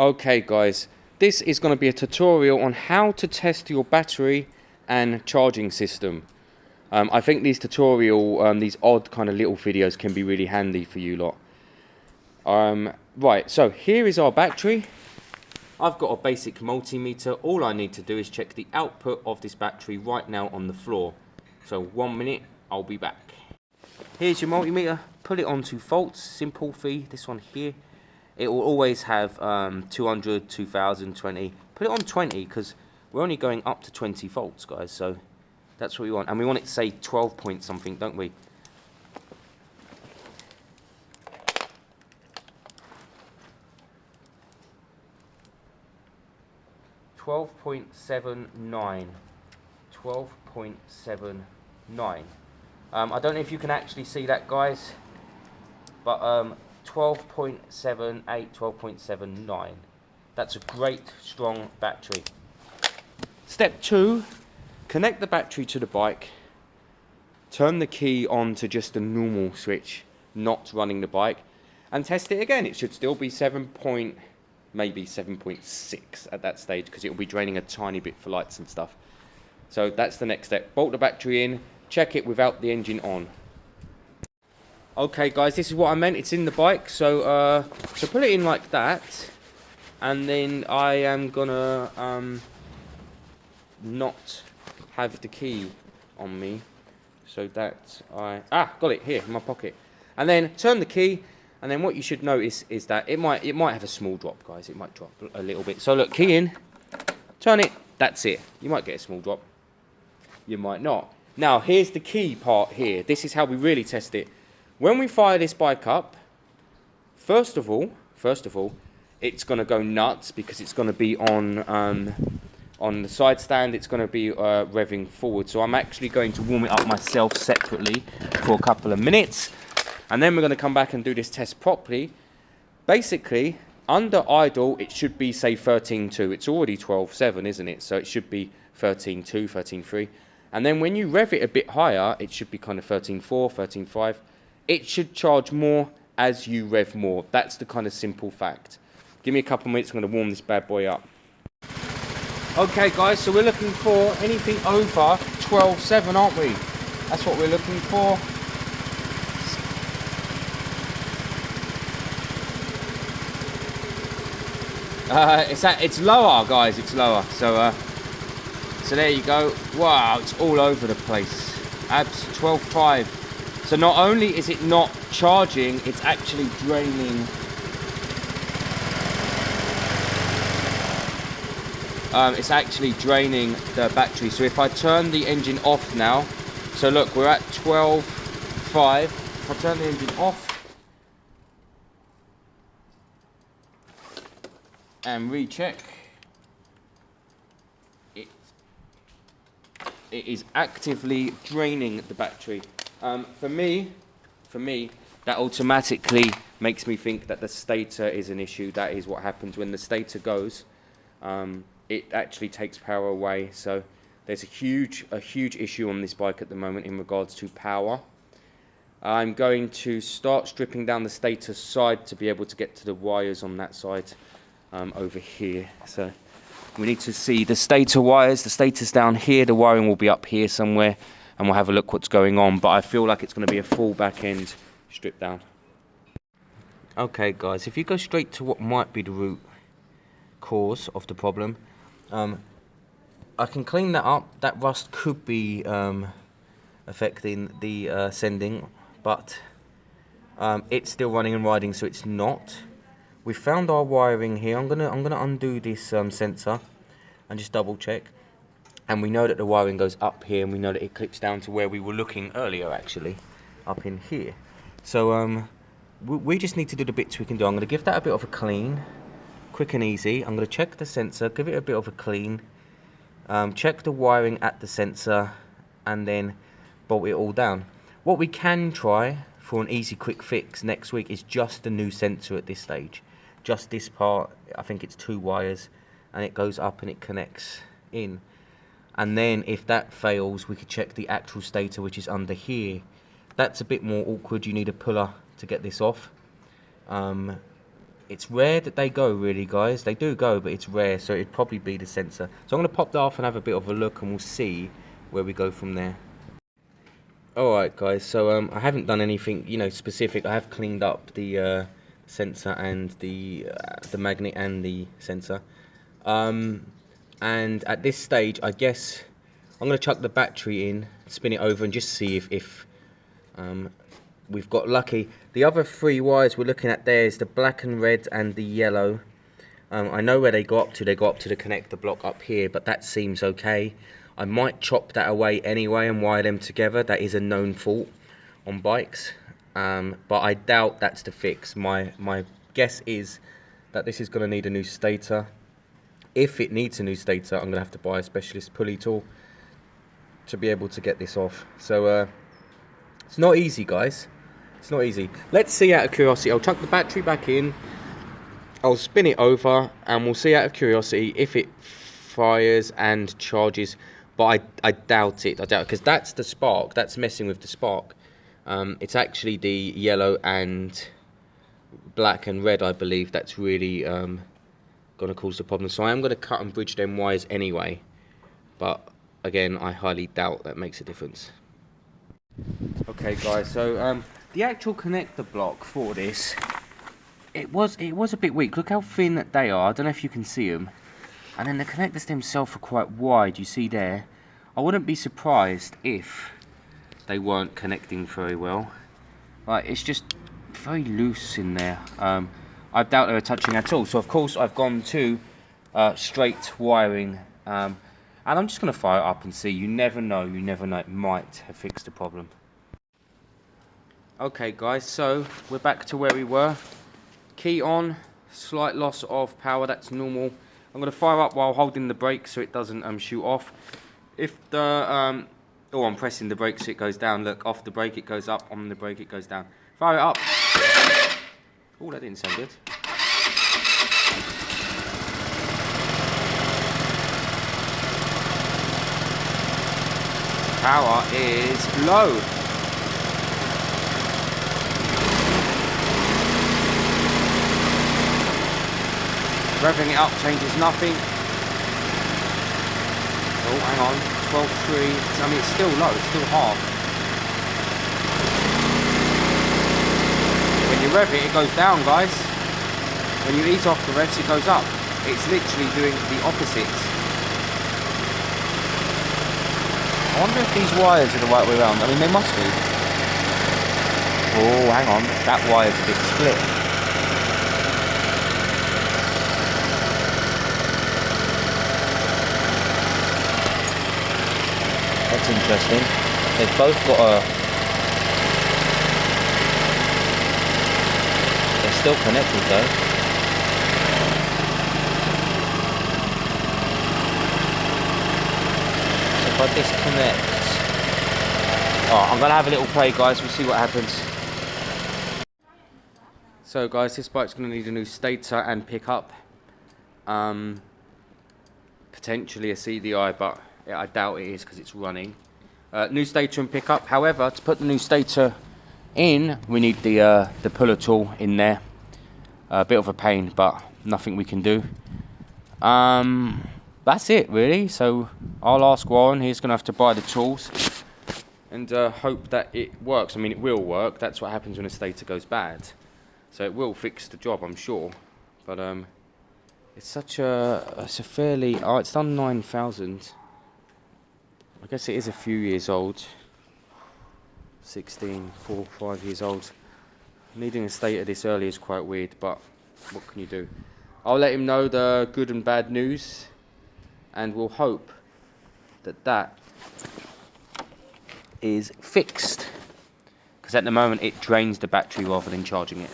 Okay guys, this is going to be a tutorial on how to test your battery and charging system. I think these these odd kind of little videos can be really handy for you lot. Right, so here is our battery. I've got a basic multimeter. All I need to do is check the output of this battery right now on the floor. So 1 minute, I'll be back. Here's your multimeter. Put it onto volts, simple fee, this one here. It will always have 200, 2000, 20. Put it on 20 because we're only going up to 20 volts, guys. So that's what we want. And we want it to say 12 point something, don't we? $12.79. 12.79. I don't know if you can actually see that, guys, but 12.78, 12.79. That's a great strong battery. Step 2, connect the battery to the bike. Turn the key on to just a normal switch, not running the bike, and test it again. It should still be maybe 7.6 at that stage, because it will be draining a tiny bit for lights and stuff. So that's the next step. Bolt the battery in, check it without the engine on. Okay guys, this is what I meant. It's in the bike, so put it in like that, and then I am gonna not have the key on me, so that got it here in my pocket. And then turn the key, and then what you should notice is that it might have a small drop, guys. It might drop a little bit. So look, key in, turn it, that's it. You might get a small drop, you might not. Now here's the key part here. This is how we really test it. When we fire this bike up, first of all, it's going to go nuts because it's going to be on the side stand. It's going to be revving forward. So I'm actually going to warm it up myself separately for a couple of minutes, and then we're going to come back and do this test properly. Basically, under idle, it should be, say, 13.2. It's already 12.7, isn't it? So it should be 13.2, 13.3. And then when you rev it a bit higher, it should be kind of 13.4, 13.5. It should charge more as you rev more. That's the kind of simple fact. Give me a couple minutes, I'm going to warm this bad boy up. Okay guys, so we're looking for anything over 12.7, aren't we? That's what we're looking for. It's lower, guys, it's lower. So there you go. Wow, it's all over the place. Abs 12.5. So not only is it not charging, it's actually draining. It's actually draining the battery. So if I turn the engine off now, so look, we're at 12.5. If I turn the engine off and recheck, it is actively draining the battery. For me, that automatically makes me think that the stator is an issue. That is what happens when the stator goes. It actually takes power away. So there's a huge issue on this bike at the moment in regards to power. I'm going to start stripping down the stator side to be able to get to the wires on that side over here. So we need to see the stator wires. The stator's down here. The wiring will be up here somewhere, and we'll have a look what's going on. But I feel like it's going to be a full back end strip down. Okay guys, if you go straight to what might be the root cause of the problem, I can clean that up. That rust could be affecting the sending, but it's still running and riding, so it's not. We found our wiring here. I'm gonna undo this sensor and just double check. And we know that the wiring goes up here, and we know that it clips down to where we were looking earlier, actually, up in here. So we just need to do the bits we can do. I'm going to give that a bit of a clean, quick and easy. I'm going to check the sensor, give it a bit of a clean, check the wiring at the sensor, and then bolt it all down. What we can try for an easy quick fix next week is just the new sensor at this stage. Just this part. I think it's 2 wires, and it goes up and it connects in. And then if that fails, we could check the actual stator, which is under here. That's a bit more awkward. You need a puller to get this off. it's rare that they go, really, guys. They do go, but it's rare, so it'd probably be the sensor. So I'm going to pop that off and have a bit of a look, and we'll see where we go from there. Alright, guys, so I haven't done anything, you know, specific. I have cleaned up the sensor and the magnet and the sensor. And at this stage, I guess I'm going to chuck the battery in, spin it over, and just see if we've got lucky. The other 3 wires we're looking at there is the black and red and the yellow. I know where they go up to. They go up to the connector block up here, but that seems okay. I might chop that away anyway and wire them together. That is a known fault on bikes, but I doubt that's the fix. My guess is that this is going to need a new stator. If it needs a new stator, I'm going to have to buy a specialist pulley tool to be able to get this off. So it's not easy, guys. It's not easy. Let's see, out of curiosity. I'll chuck the battery back in. I'll spin it over, and we'll see, out of curiosity, if it fires and charges. But I doubt it. I doubt it, because that's the spark. That's messing with the spark. It's actually the yellow and black and red, I believe, that's really going to cause the problem. So I am going to cut and bridge them wires anyway. But again, I highly doubt that makes a difference. Okay, guys. So the actual connector block for this, it was a bit weak. Look how thin they are. I don't know if you can see them. And then the connectors themselves are quite wide, you see there. I wouldn't be surprised if they weren't connecting very well. Like, it's just very loose in there. I doubt they were touching at all. So of course I've gone to straight wiring. And I'm just going to fire it up and see. You never know, it might have fixed the problem. Okay, guys, so we're back to where we were. Key on, slight loss of power, that's normal. I'm going to fire up while holding the brake so it doesn't shoot off. If the oh, I'm pressing the brake so it goes down. Look, off the brake it goes up, on the brake it goes down. Fire it up. Oh, that didn't sound good. Power is low. Revving it up changes nothing. Oh, hang on, 12.3. I mean, it's still low, it's still half. When you rev it, it goes down, guys. When you ease off the revs, it goes up. It's literally doing the opposite. I wonder if these wires are the right way around. I mean, they must be. Oh, hang on, that wire's a bit split. That's interesting. They've both got a... They're still connected though. So if I disconnect... Oh, I'm going to have a little play, guys. We'll see what happens. So guys, this bike's going to need a new stator and pickup. Potentially a CDI, but I doubt it is because it's running. New stator and pickup. However, to put the new stator in, we need the puller tool in there. A bit of a pain, but nothing we can do. That's it really. So I'll ask Warren. He's gonna have to buy the tools and hope that it works. I mean, it will work. That's what happens when a stator goes bad. So it will fix the job, I'm sure. But it's a fairly... Oh, it's done 9,000. I guess it is a few years old. 16, 4, 5 years old. Needing a stator this early is quite weird, but what can you do? I'll let him know the good and bad news, and we'll hope that that is fixed. Because at the moment it drains the battery rather than charging it.